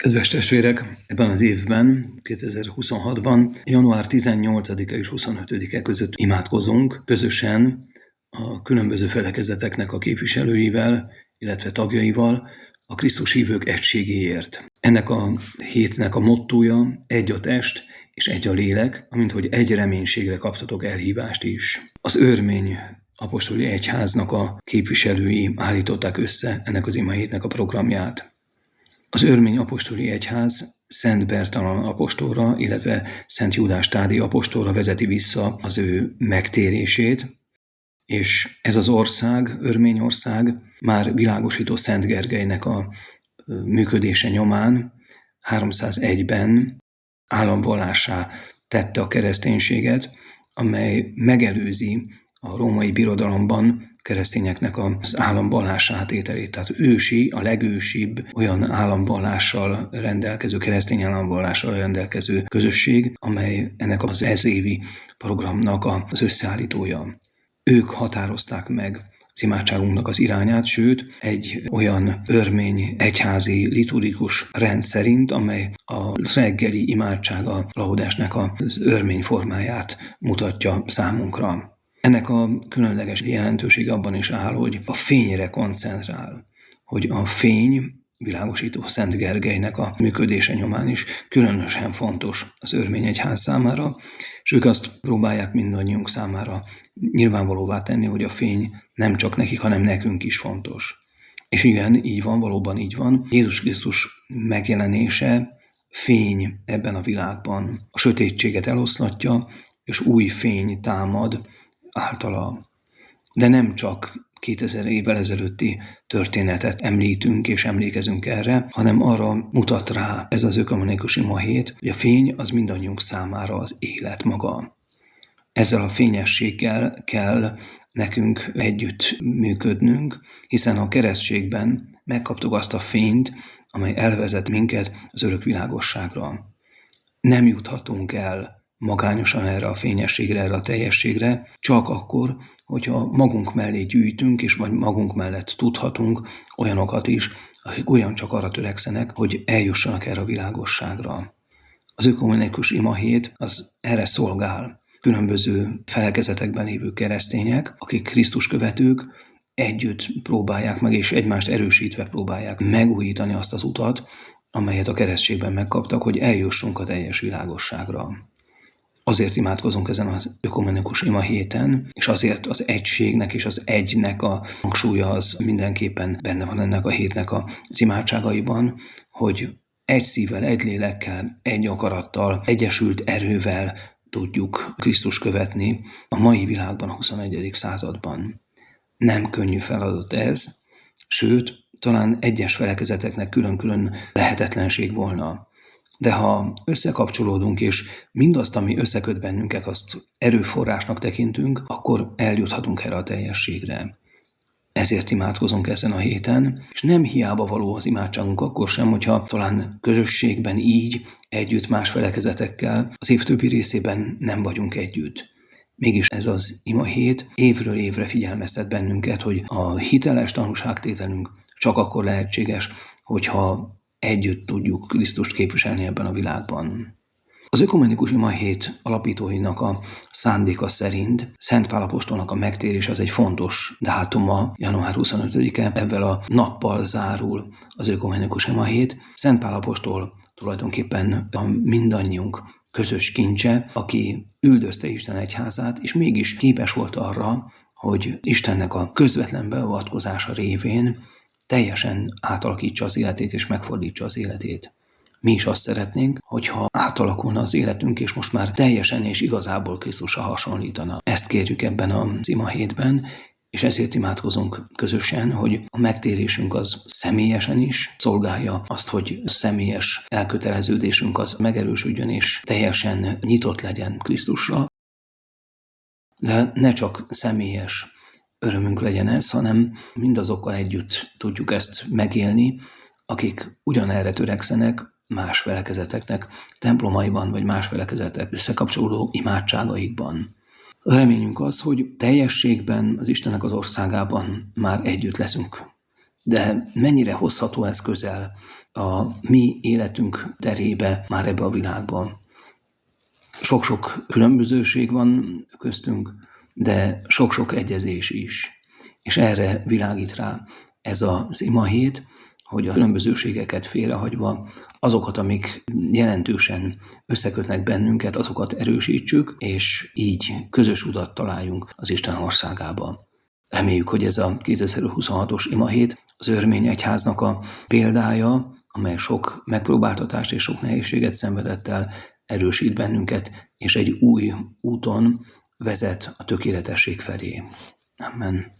Kedves testvérek, ebben az évben, 2026-ban, január 18-a és 25-e között imádkozunk közösen a különböző felekezeteknek a képviselőivel, illetve tagjaival a Krisztus hívők egységéért. Ennek a hétnek a mottója egy a test és egy a lélek, amint hogy egy reménységre kaptatok elhívást is. Az Örmény apostoli egyháznak a képviselői állították össze ennek az imahétnek a programját. Az Örmény apostoli egyház Szent Bertalan apostolra, illetve Szent Júdás Tádi apostolra vezeti vissza az ő megtérését, és ez az ország, Örményország már világosító Szent Gergelynek a működése nyomán 301-ben államvallássá tette a kereszténységet, amely megelőzi a római birodalomban keresztényeknek az államvallás átételét. Tehát a legősibb olyan államvallással rendelkező, keresztény államvallással rendelkező közösség, amely ennek az ezévi programnak az összeállítója. Ők határozták meg az imádságunknak az irányát, sőt, egy olyan örmény egyházi liturgikus rend szerint, amely a reggeli imádság a laudásnak az örmény formáját mutatja számunkra. Ennek a különleges jelentősége abban is áll, hogy a fényre koncentrál, hogy a fény, világosító Szent Gergelynek a működése nyomán is különösen fontos az örmény egyház számára, és ők azt próbálják mindannyiunk számára nyilvánvalóvá tenni, hogy a fény nem csak nekik, hanem nekünk is fontos. És igen, így van, valóban így van. Jézus Krisztus megjelenése fény ebben a világban. A sötétséget eloszlatja, és új fény támad általa. De nem csak 2000 évvel ezelőtti történetet említünk és emlékezünk erre, hanem arra mutat rá ez az ökumenikus imahét, hogy a fény az mindannyiunk számára az élet maga. Ezzel a fényességgel kell nekünk együtt működnünk, hiszen a keresztségben megkaptuk azt a fényt, amely elvezet minket az örök világosságra. Nem juthatunk el magányosan erre a fényességre, erre a teljességre, csak akkor, hogyha magunk mellé gyűjtünk, és vagy magunk mellett tudhatunk olyanokat is, akik ugyancsak arra törekszenek, hogy eljussanak erre a világosságra. Az ökumenikus imahét az erre szolgál. Különböző felekezetekben lévő keresztények, akik Krisztus követők, együtt próbálják meg, és egymást erősítve próbálják megújítani azt az utat, amelyet a keresztségben megkaptak, hogy eljussunk a teljes világosságra. Azért imádkozunk ezen az ökumenikus imahéten, és azért az egységnek és az egynek a hangsúlya az mindenképpen benne van ennek a hétnek az imádságaiban, hogy egy szívvel, egy lélekkel, egy akarattal, egyesült erővel tudjuk Krisztus követni a mai világban, a 21. században. Nem könnyű feladat ez, sőt, talán egyes felekezeteknek külön-külön lehetetlenség volna. De ha összekapcsolódunk, és mindazt, ami összeköt bennünket, azt erőforrásnak tekintünk, akkor eljuthatunk erre a teljességre. Ezért imádkozunk ezen a héten, és nem hiába való az imádságunk akkor sem, hogyha talán közösségben így, együtt más felekezetekkel az év többi részében nem vagyunk együtt. Mégis ez az imahét évről évre figyelmeztet bennünket, hogy a hiteles tanúságtételünk csak akkor lehetséges, hogyha együtt tudjuk Krisztust képviselni ebben a világban. Az ökumenikus imahét alapítóinak a szándéka szerint Szent Pál apostolnak a megtérés az egy fontos dátuma, január 25-e, ezzel a nappal zárul az ökumenikus imahét. Szent Pál apostol tulajdonképpen a mindannyiunk közös kincse, aki üldözte Isten egyházát, és mégis képes volt arra, hogy Istennek a közvetlen beavatkozása révén teljesen átalakítsa az életét és megfordítsa az életét. Mi is azt szeretnénk, hogyha átalakulna az életünk, és most már teljesen és igazából Krisztusra hasonlítana. Ezt kérjük ebben az imahétben, és ezért imádkozunk közösen, hogy a megtérésünk az személyesen is szolgálja azt, hogy személyes elköteleződésünk az megerősödjön, és teljesen nyitott legyen Krisztusra. De ne csak személyes örömünk legyen ez, hanem mindazokkal együtt tudjuk ezt megélni, akik ugyanerre törekszenek más felekezeteknek templomaiban, vagy más felekezetek összekapcsolódó imádságaikban. Reményünk az, hogy teljességben az Istennek az országában már együtt leszünk. De mennyire hozható ez közel a mi életünk terébe, már ebbe a világba. Sok-sok különbözőség van köztünk, de sok-sok egyezés is. És erre világít rá ez az imahét, hogy a különbözőségeket félrehagyva azokat, amik jelentősen összekötnek bennünket, azokat erősítsük, és így közös utat találjunk az Isten országába. Reméljük, hogy ez a 2026-os imahét az örmény egyháznak a példája, amely sok megpróbáltatást és sok nehézséget szenvedett el, erősít bennünket, és egy új úton vezet a tökéletesség felé. Amen.